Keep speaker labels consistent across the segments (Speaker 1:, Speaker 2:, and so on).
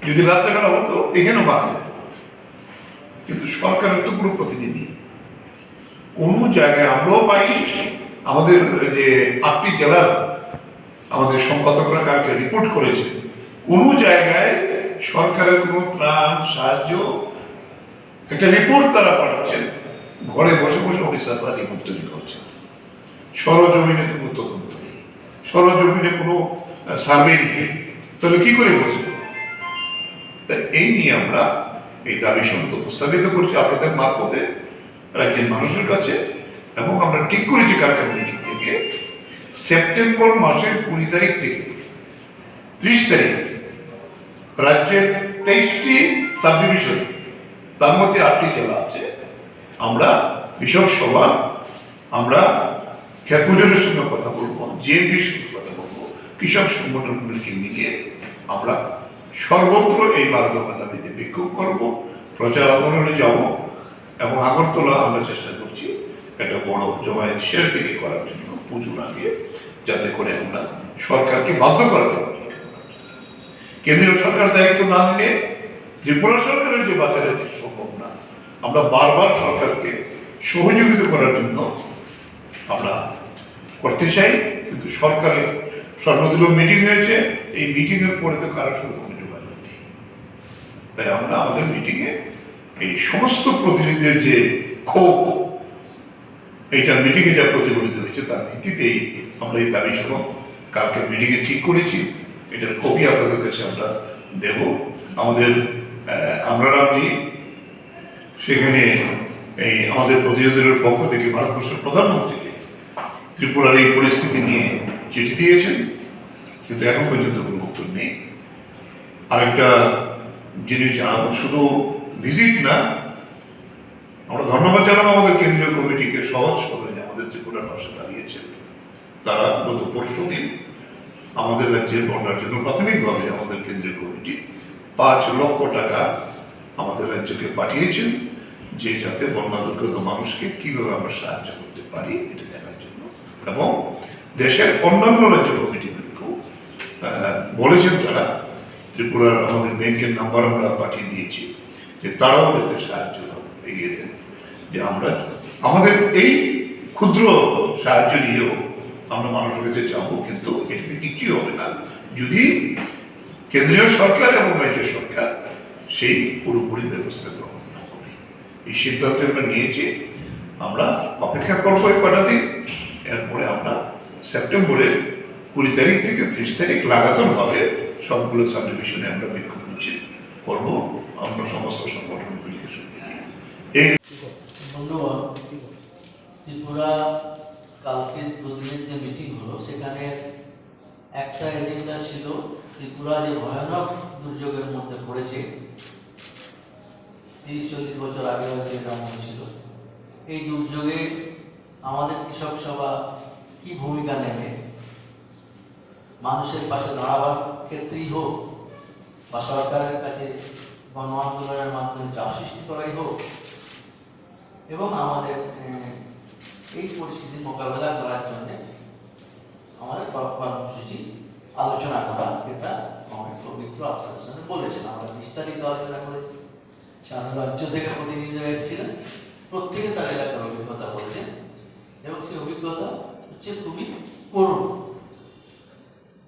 Speaker 1: যদি রাত্রেবেলা হতো এখানেও বাড়া যেত, কিন্তু সরকারের তো পুরো প্রতিনিধি কোনো জায়গায় আমরাও পাইনি। আমাদের যে 8টি জেলার আমাদের সম্পাদকরা কালকে রিপোর্ট করেছে, কোনো জায়গায় সরকারের কোনো ত্রাণ সাহায্য, একটা রিপোর্ট তারা পাঠাচ্ছেন, ঘরে বসে বসে অফিসাররা রিপোর্ট তৈরি করছে। সরজমিনে কোনো তদন্ত নেই, সরজমিনে কোনো সার্ভে নেই, তাহলে কি করে বসবে? তা এই নিয়ে আমরা এই দাবি সনদ উপস্থাপিত করছি আপনাদের মারফতে রাজ্যের মানুষের কাছে, এবং আমরা ঠিক করেছি কালকার মিটিং থেকে সেপ্টেম্বর মাসের 20 তারিখ থেকে 30 তারিখ রাজ্যের 23টি সাব ডিভিশনে, তার মধ্যে 8টি জেলা আছে, আমরা কৃষক সভা, আমরা ক্ষেত মজুরের সঙ্গে কথা বলবো, জেএমপির সঙ্গে কথা বলবো, কৃষক সংগঠনগুলিকে নিয়ে আমরা সর্বত্র এই 12 দফা দাবিতে বিক্ষোভ করবো, প্রচার আন্দোলনে যাব, এবং আগরতলা আমরা চেষ্টা করছি একটা বড় জমায়েত শের থেকে করার জন্য পুজোর আগে, যাতে করে আমরা সরকারকে বাধ্য করাতে পারি। কেন্দ্রীয় সরকার দায়িত্ব না নিলে ত্রিপুরা সরকারের যে বাজারে সম্ভব না, আমরা বারবার সরকারকে সহযোগিতা করার জন্য আমরা করতে চাই, কিন্তু সরকারের সর্বদলীয় মিটিং হয়েছে, এই মিটিংয়ের পরে তো কারোর সঙ্গে কোনো যোগাযোগ নেই। তাই আমরা আমাদের মিটিংয়ে এই সমস্ত প্রতিনিধিদের যে ক্ষোভ, এইটা মিটিংয়ে যা প্রতিফলিত হয়েছে তার ভিত্তিতেই আমরা এই দাবি সনদ কালকে মিটিংয়ে ঠিক করেছি। এটার কপি আপনাদের কাছে আমরা দেব। আমাদের আমরারামজি সেখানে এই আমাদের প্রতিনিধিদের পক্ষ থেকে ভারতবর্ষের প্রধানমন্ত্রীকে ত্রিপুরার এই পরিস্থিতি নিয়ে চিঠি দিয়েছেন, কিন্তু এখন পর্যন্ত কোনো উত্তর নেই। আরেকটা জিনিস জানাবো, শুধু ভিজিট না, আমরা ধন্যবাদ জানাবো আমাদের কেন্দ্রীয় কমিটিকে, সহজ সভায় আমাদের ত্রিপুরার পাশে দাঁড়িয়েছেন। তারা গত পরশুদিন আমাদের রাজ্যের বন্যার জন্য প্রাথমিকভাবে আমাদের কেন্দ্রীয় কমিটি 5 লক্ষ টাকা আমাদের রাজ্যকে পাঠিয়েছেন, যে যাতে বন্যা দুর্গত মানুষকে কিভাবে আমরা সাহায্য করতে পারি এটা দেখার জন্য, এবং দেশের অন্যান্য রাজ্য কমিটিগুলিকেও বলেছেন তারা, ত্রিপুরার আমাদের ব্যাংকের নাম্বার আমরা পাঠিয়ে দিয়েছি, যে তারাও যাতে সাহায্য এগিয়ে দেন, যে আমরা আমাদের এই ক্ষুদ্র সাহায্য নিয়েও আমরা মানুষের কাছে চাবো, কিন্তু এটাতে কিছুই হবে না যদি কেন্দ্রীয় সরকার এবং রাজ্য সরকার সেই পুরোপুরি ব্যবস্থা গ্রহণ না করে। এই সিদ্ধান্ত আমরা নিয়েছি, আমরা অপেক্ষা করবো এই কটা দিন, এরপরে আমরা সেপ্টেম্বরের 20 তারিখ থেকে 30 তারিখ লাগাতারভাবে সবগুলো সাব ডিভিশনে আমরা বিক্ষোভ করবো, আমরা সমস্ত সংগঠনগুলিকে সঙ্গে নিয়ে। এই
Speaker 2: ধন্যবাদ। ত্রিপুরা কালকে দুদিনের যে মিটিং হলো, সেখানে একটা এজেন্ডা ছিল ত্রিপুরা যে ভয়ানক দুর্যোগের মধ্যে পড়েছে, 30-40 বছর আগে যেটা হয়েছিল, এই দুর্যোগে আমাদের কৃষক সভা কি ভূমিকা নেবে, মানুষের পাশে দাঁড়াবার ক্ষেত্রেই হোক বা সরকারের কাছে গণ আন্দোলনের মাধ্যমে চাপ সৃষ্টি করাই হোক, এবং আমাদের এই পরিস্থিতি মোকাবেলা করার জন্য আমাদের কর্মসূচি আলোচনা করা, এটা আমাদের পবিত্র আপনাদের সামনে বলেছেন। আমরা বিস্তারিত আলোচনা করেছি, সারা রাজ্য থেকে প্রতিনিধিরা এসেছিলেন, প্রত্যেকে তার এলাকার অভিজ্ঞতা বলেছেন, এবং সেই অভিজ্ঞতা হচ্ছে খুবই করুণ।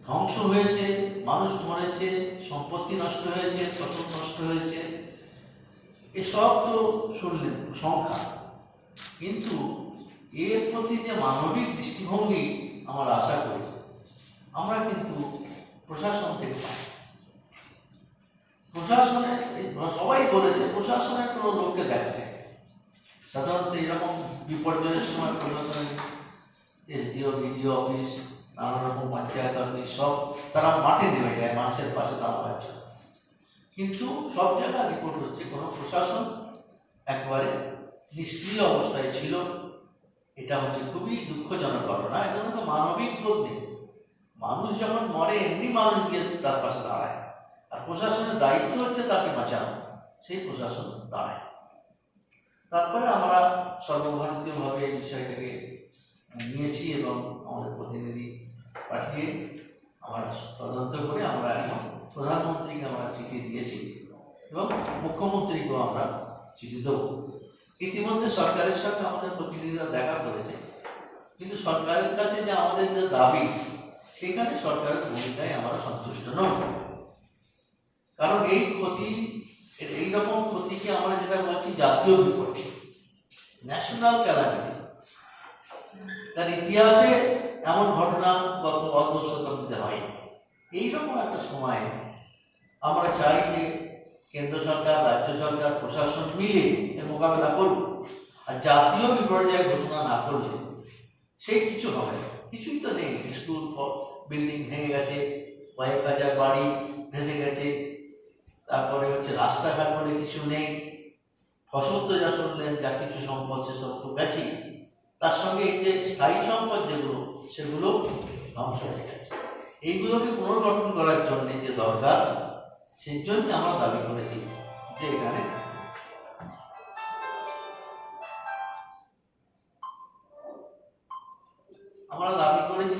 Speaker 2: ধ্বংস হয়েছে, মানুষ মরেছে, সম্পত্তি নষ্ট হয়েছে, ফসল নষ্ট হয়েছে, এসব তো শুনলেন সংখ্যা, কিন্তু এর প্রতি যে মানবিক দৃষ্টিভঙ্গি আমার আশা করি আমরা কিন্তু প্রশাসন থেকে পাই। প্রশাসনে সবাই বলেছে প্রশাসনের কোনো লোককে দেখা যায়, সাধারণত এরকম বিপর্যয়ের সময় প্রশাসনের এসডিও, বিডিও অফিস, নানা রকম পঞ্চায়েত অফিস সব তারা মাঠে নেমে যায় মানুষের পাশে দাঁড়াবার জন্য, কিন্তু সব জায়গায় রিপোর্ট হচ্ছে কোনো প্রশাসন একবারে নিষ্ক্রিয় অবস্থায় ছিল। এটা হচ্ছে খুবই দুঃখজনক ঘটনা। এ ধরনের মানবিক বোধ নেই। মানুষ যখন মরে এমনি মানুষ গিয়ে তার পাশে দাঁড়ায়, আর প্রশাসনের দায়িত্ব হচ্ছে তাকে বাঁচানো, সেই প্রশাসন দাঁড়ায়। তারপরে আমরা সর্বভারতীয়ভাবে এই বিষয়টাকে নিয়েছি এবং আমাদের প্রতিনিধি পাঠিয়ে আমরা তদন্ত করে আমরা এখন প্রধানমন্ত্রীকে আমরা চিঠি দিয়েছি এবং মুখ্যমন্ত্রীকেও আমরা চিঠি দেব। ইতিমধ্যে সরকারের সঙ্গে আমাদের প্রতিনিধিরা দেখা করেছে, কিন্তু সরকারের কাছে যে আমাদের যে দাবি, সেখানে সরকারের ভূমিকায় আমরা সন্তুষ্ট নই। কারণ এই ক্ষতি, এইরকম ক্ষতিকে আমরা যেটা বলছি জাতীয় বিপদ, ন্যাশনাল ক্যালামিটি, তার ইতিহাসে এমন ঘটনা গত অত শতাব্দীতে হয়নি। এইরকম একটা সময়ে আমরা চাই যে কেন্দ্র সরকার, রাজ্য সরকার, প্রশাসন মিলে এর মোকাবেলা করুক। আর জাতীয় বিপর্যয় ঘোষণা না করলে সেই কিছু হবে না। কিছুই তো নেই। স্কুল বিল্ডিং ভেঙে গেছে, কয়েক হাজার বাড়ি ভেসে গেছে, তারপরে হচ্ছে রাস্তাঘাট বলে কিছু নেই, ফসল তো যা শুনলেন, যা কিছু সম্পদ সেসব তো গেছে। তার সঙ্গে এই যে স্থায়ী সম্পদ যেগুলো, সেগুলো ধ্বংস হয়ে গেছে। এইগুলোকে পুনর্গঠন করার জন্য যে দরকার, সেই জন্য আমরা দাবি করেছি যে এখানে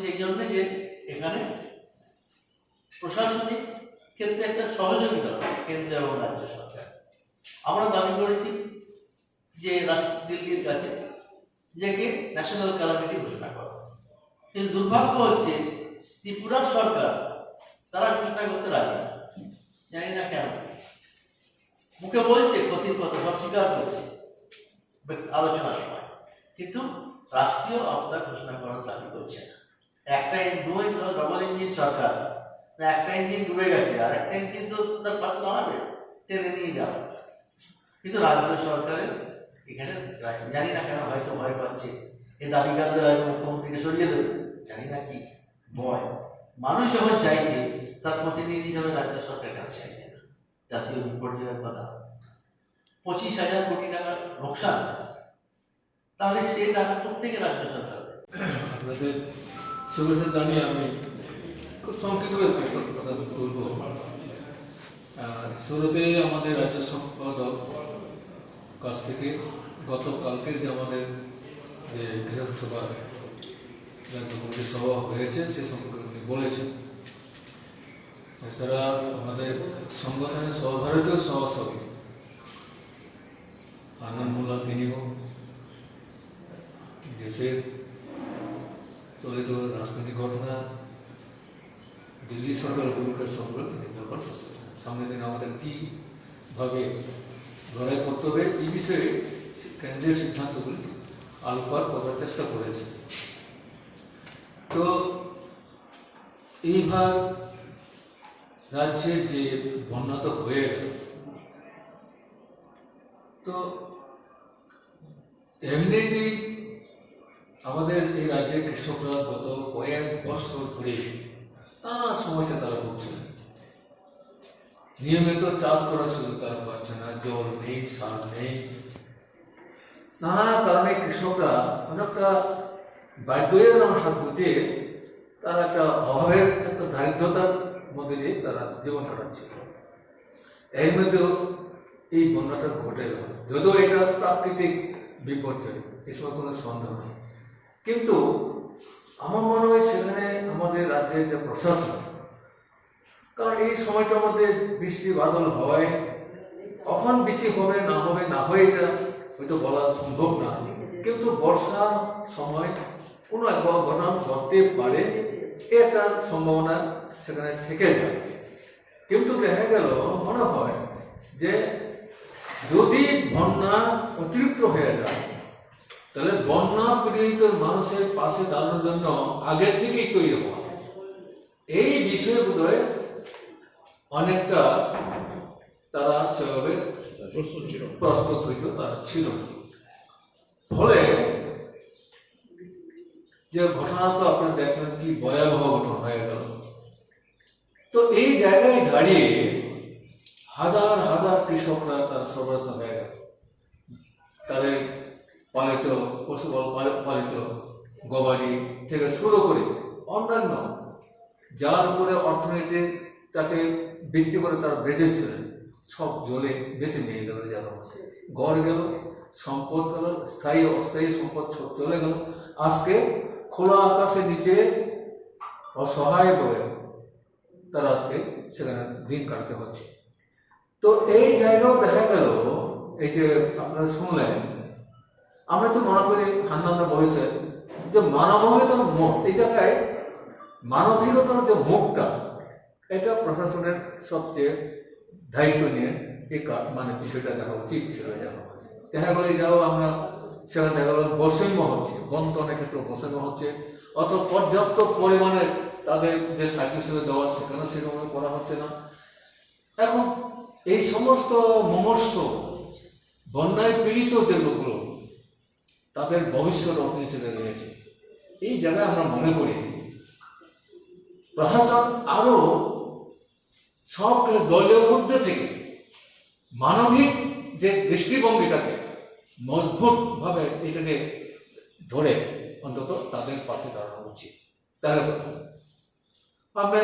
Speaker 2: সেই জন্য যে এখানে প্রশাসনিক ক্ষেত্রে একটা সহযোগিতা কেন্দ্র এবং রাজ্য সরকার। আমরা দাবি করেছি যে দিল্লির কাছে যে ন্যাশনাল ক্যালামিটি ঘোষণা করা, কিন্তু দুর্ভাগ্য হচ্ছে ত্রিপুরার সরকার তারা ঘোষণা করতে রাজি না। জানি না কেন, মুখে বলছে ক্ষতির কথা, সব স্বীকার করছে আলোচনার সময়, কিন্তু রাষ্ট্রীয় আপদা ঘোষণা করার দাবি করছে না। একটা ডবল ইঞ্জিন সরকার, একটা ইঞ্জিন ডুবে গেছে, আর একটা ইঞ্জিন তো তার পাশে দাঁড়াবে, টেনে নিয়ে যাবে। কিন্তু রাজ্য সরকারের এখানে জানি না কেন হয়তো ভয় পাচ্ছে, এই দাবি কাজে হয়তো মুখ্যমন্ত্রীকে সরিয়ে দেবে, জানি না কি ভয়। মানুষ যখন চাইছে, তার প্রতিনিধি হিসাবে রাজ্য সরকার কেন চাইছে না? জাতীয় বিপর্যয়ের কথা 25,000 কোটি টাকার লোকসান, তাহলে সে টাকা কোথেকে রাজ্য সরকার?
Speaker 3: আপনাদের শুভেচ্ছা জানিয়ে আমি খুব সংক্ষিপ্তভাবে কথা বলবো। শুরুতে আমাদের রাজ্য সম্পাদক কাছ থেকে গতকালকে যে আমাদের যে গৃহসভা রাজ্য কমিটির সভা হয়েছে সে সম্পর্কে উনি বলেছেন। এছাড়া আমাদের সংগঠনের সর্বভারতীয় সহসভাপতি আনন্দ মোল্লা, তিনিও দেশের চলিত রাজনৈতিক ঘটনা, দিল্লি সরকারের ভূমিকা সম্পর্কে তিনি বলবার চেষ্টা করছেন। সামনের দিন আমাদের কীভাবে লড়াই করতে হবে এই বিষয়ে কেন্দ্রীয় সিদ্ধান্তগুলি আলোকপাত করার চেষ্টা করেছে। তো এইবার রাজ্যের যে বন্যা তো হয়ে গেল, তো এমনিতেই আমাদের এই রাজ্যের কৃষকরা গত কয়েক বছর ধরে নানা সমস্যা তারা ভুগছেন। নিয়মিত চাষ করার সুযোগ তারা পাচ্ছে না, জল নেই, সার নেই, নানা কারণে কৃষকরা অনেকটা বাধ্যের হাত ধুতে তারা একটা অভাবের একটা দারিদ্রতার মধ্যে দিয়ে তারা জীবন কাটাচ্ছে। এর মধ্যেও এই বন্যাটা ঘটে গেল, যদিও এটা প্রাকৃতিক বিপর্যয়, এ সময় কোনো সন্দেহ নেই। কিন্তু আমার মনে হয় সেখানে আমাদের রাজ্যের যে প্রশাসন, কারণ এই সময়টার মধ্যে বৃষ্টি বাদল হয়, কখন বেশি হবে না হবে না হয় এটা হয়তো বলা সম্ভব না, কিন্তু বর্ষার সময় কোনো এক ঘটনা ঘটতে পারে, একটা সম্ভাবনা সেখানে থেকে যায়। কিন্তু দেখা গেল মনে হয় যে যদি বন্যা অতিরিক্ত হয়ে যায়, তাহলে বন্যা পীড়িত মানুষের পাশে দাঁড়ানোর জন্য আগে থেকেই তৈরি হওয়া, এই বিষয়গুলোয় অনেকটা তারা সেভাবে প্রস্তুত হইত তারা ছিল না। ফলে যে ঘটনা তো আপনারা দেখলেন কি ভয়াবহ ঘটনা হয়ে গেল। তো এই জায়গায় দাঁড়িয়ে হাজার হাজার কৃষকরা তার সর্বস্ব হয়ে গেল, তাদের পালিত পশুবল পালিত গবাদি থেকে শুরু করে অন্যান্য যার উপরে অর্থনীতিটাকে ভিত্তি করে তারা বেঁচেছিলেন, সব জলে বেশি নিয়ে গেল, যেন গড় গেল, সম্পদ গেল, স্থায়ী অস্থায়ী সম্পদ সব চলে গেল। আজকে খোলা আকাশের নিচে অসহায় বয়ে তারা আজকে সেখানে দিন কাটাতে হচ্ছে। তো এই জায়গাও দেখা গেল, এই যে আপনারা শুনলেন, আমরা তো মনে করি হান্নানরা বলেছে যে মানবিকতার মুখ, এই জায়গায় মানবিকতার যে মুখটা, এটা প্রশাসনের সবচেয়ে দায়িত্ব নিয়ে এই মানে বিষয়টা দেখা উচিত ছিল। দেখা গেলো এই যাও আমরা সেখানে দেখা গেলো বৈষম্য হচ্ছে, বন্টনের ক্ষেত্রে বৈষম্য হচ্ছে, অত পর্যাপ্ত পরিমাণে তাদের যে সাহায্য সেবা দেওয়া সেখানে সেরকম করা হচ্ছে না। এখন এই সমস্ত মুমূর্ষ বন্যায় পীড়িত যে লোকগুলো, তাদের ভবিষ্যৎ অগ্নি হিসেবে রয়েছে। এই জায়গায় আমরা মনে করি প্রশাসন আরো সব দলীয় মধ্যে থেকে মানবিক যে দৃষ্টিভঙ্গিটাকে মজবুত ভাবে এটাকে ধরে অন্তত তাদের পাশে দাঁড়ানো উচিত। তাহলে আমরা